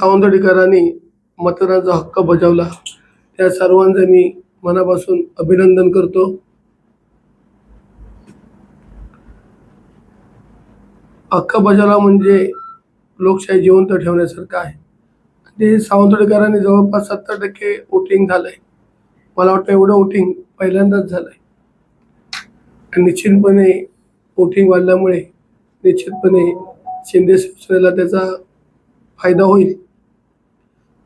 सावंतवाडीकरांनी मतदानाचा हक्क बजावला त्या सर्वांचे मी मनापासून अभिनंदन करतो। हक्क बजावला म्हणजे लोकशाही जिवंत ठेवण्यासारखं आहे। ते सावंतवाडीकरांनी जवळपास 70% वोटिंग झालंय। मला वाटतं एवढं वोटिंग पहिल्यांदाच झालंय। निश्चितपणे वोटिंग वाढल्यामुळे निश्चितपणे शिंदे शिवसेनेला त्याचा फायदा होईल।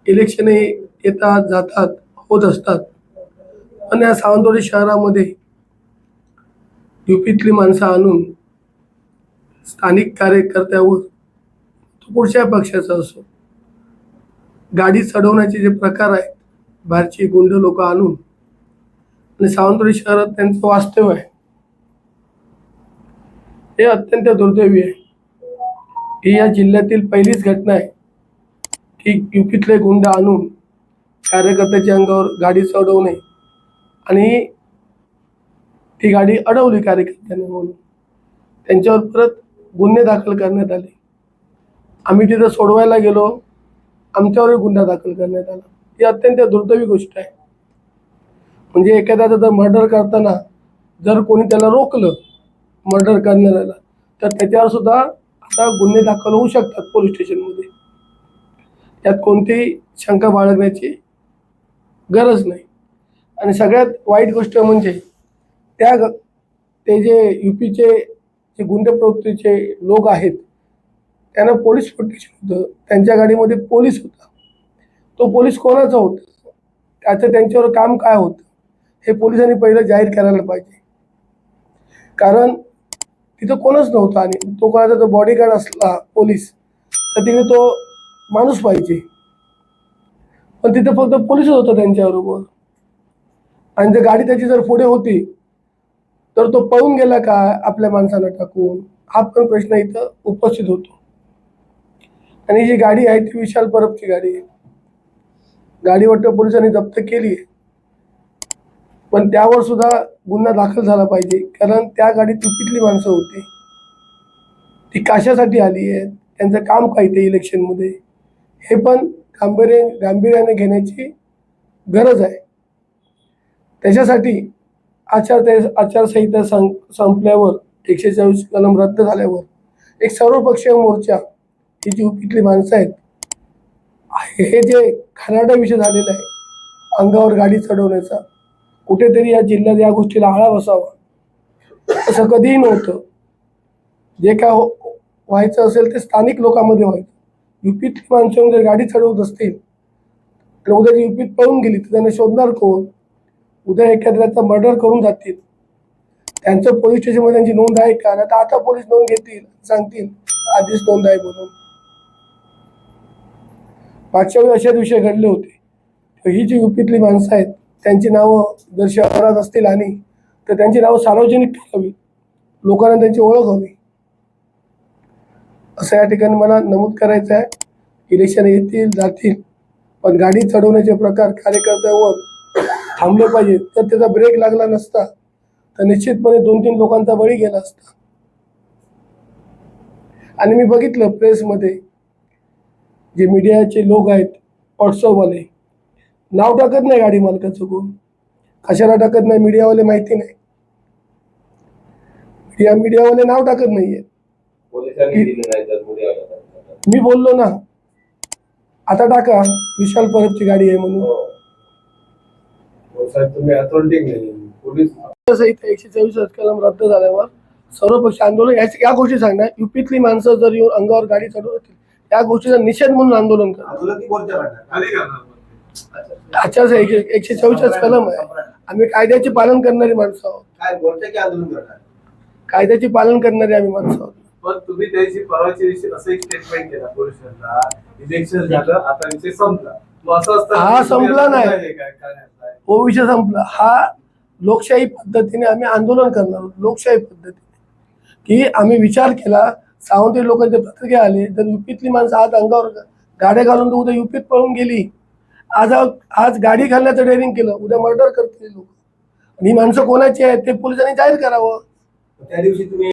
इलेक्शन येतात जातात होत असतात, पण या सावंतवाडी शहरामध्ये यूपीतली माणसं आणून स्थानिक कार्यकर्त्यावर तो कुठच्या पक्षाचा असो गाडी चढवण्याचे जे प्रकार आहेत, बाहेरची गुंड लोक आणून आणि सावंतवाडी शहरात त्यांचं वास्तव आहे, हे अत्यंत दुर्दैवी आहे। ही या जिल्ह्यातील पहिलीच घटना आहे की यूपीतले गुंड आणून कार्यकर्त्याच्या अंगावर गाडी चढवणे आणि ती गाडी अडवली कार्यकर्त्याने म्हणून त्यांच्यावर परत गुन्हे दाखल करण्यात आले। आम्ही तिथं सोडवायला गेलो, आमच्यावर गुन्हा दाखल करण्यात आला। ही अत्यंत दुर्दैवी गोष्ट आहे। म्हणजे एखाद्याचा जर मर्डर करताना जर कोणी त्याला रोखलं मर्डर करणाऱ्याला, तर त्याच्यावर सुद्धा आता गुन्हे दाखल होऊ शकतात पोलीस स्टेशनमध्ये। त्यात कोणतीही शंका बाळगण्याची गरज नाही। आणि सगळ्यात वाईट गोष्ट म्हणजे ते जे यूपीचे जे गुंड प्रवृत्तीचे लोक आहेत त्यांना पोलीस प्रोटेक्शन होतं, त्यांच्या गाडीमध्ये पोलीस होता। तो पोलीस कोणाचा होता, त्याचं त्यांच्यावर काम काय होतं हे पोलिसांनी पहिलं जाहीर करायला पाहिजे। कारण तिथं कोणच नव्हतं आणि तो कोणाचा जर बॉडीगार्ड असला पोलीस तर तिथे तो माणूस पाहिजे, पण तिथे फक्त पोलीसच होता त्यांच्याबरोबर। आणि जर गाडी त्याची जर पुढे होती तर तो पळून गेला का आपल्या माणसाला टाकून, हा पण प्रश्न इथं उपस्थित होतो। आणि जी गाडी आहे ती विशाल परबची गाडी आहे। गाडी वाटतं पोलिसांनी जप्त केली आहे, पण त्यावर सुद्धा गुन्हा दाखल झाला पाहिजे, कारण त्या गाडीत यूपीतली माणसं होती। ती कशासाठी आली आहे, त्यांचं काम काय ते इलेक्शनमध्ये, हे पण गांभीर्याने घेण्याची गरज आहे। त्याच्यासाठी आचारसंहिता संपल्यावर 144 कलम रद्द झाल्यावर एक सर्वपक्षीय मोर्चा, ही जी यूपीतली माणसं आहेत, हे जे खराडा विषय झालेला आहे अंगावर गाडी चढवण्याचा, कुठेतरी या जिल्ह्यात या गोष्टीला आळा बसावा। असं कधीही नव्हतं। जे काय व्हायचं असेल ते स्थानिक लोकांमध्ये व्हायचं। यूपीतली माणसं जर गाडी चढवत असतील तर उद्या यूपीत पळून गेली तर त्यांना शोधणार कोण? उद्या एखाद्याचा मर्डर करून जातील, त्यांचं पोलीस स्टेशनमध्ये त्यांची नोंद आहे का? आता पोलीस नोंद घेतील, सांगतील आधीच नोंद आहे म्हणून। मागच्या वेळी अशा दिवशी घडले होते। ही जी यूपीतली माणसं आहेत त्यांची नावं जर शहरात असतील आणि तर त्यांची नावं सार्वजनिक ठेवावी, लोकांना त्यांची ओळख हवी, असं या ठिकाणी मला नमूद करायचं आहे। इलेक्शन येतील जातील, पण गाडी चढवण्याचे प्रकार कार्यकर्त्यावर थांबले पाहिजे। तर त्याचा ब्रेक लागला नसता तर निश्चितपणे 2-3 लोकांचा बळी गेला असता। आणि मी बघितलं प्रेसमध्ये जे मीडियाचे लोक आहेत, व्हॉट्सअपवाले नाव टाकत नाही गाडी मालकाचं, कोण कशाला टाकत नाही मीडियावाले माहिती नाही। मीडियावाले नाव टाकत नाहीये। मी बोललो ना, आता टाका विशाल परबची गाडी आहे म्हणून। 144 कलम रद्द झाल्यावर सर्वपक्षीय आंदोलन या गोष्टी सांगणार। यूपीतली माणसं जर येऊन अंगावर गाडी चढवतील या गोष्टीचा निषेध म्हणून आंदोलन करणार। आचारसंहिता 144 कलम आहे। आम्ही कायद्याचे पालन करणारी माणसं आहोत, कायद्याचे पालन करणारी आम्ही माणसं आहोत। पण तुम्ही त्याची परवाच्या दिवशी असं एक स्टेटमेंट केला पोलिसांना, इलेक्शन झालं आता विषय संपला, असं असतं? हा संपला नाही, हो विषय संपला। हा लोकशाही पद्धतीने आम्ही आंदोलन करणार, लोकशाही पद्धतीने की आम्ही विचार केला। सावंतवाडी लोकांचे पत्रिका आले, जर यूपीतली माणसं आज अंगावर गाड्या घालून उद्या यूपीत पळून गेली, आज गाडी घालण्याचं डेअरिंग केलं, उद्या मर्डर करतील लोक, आणि ही माणसं कोणाची आहेत ते पोलिसांनी जाहीर करावं। त्या दिवशी तुम्ही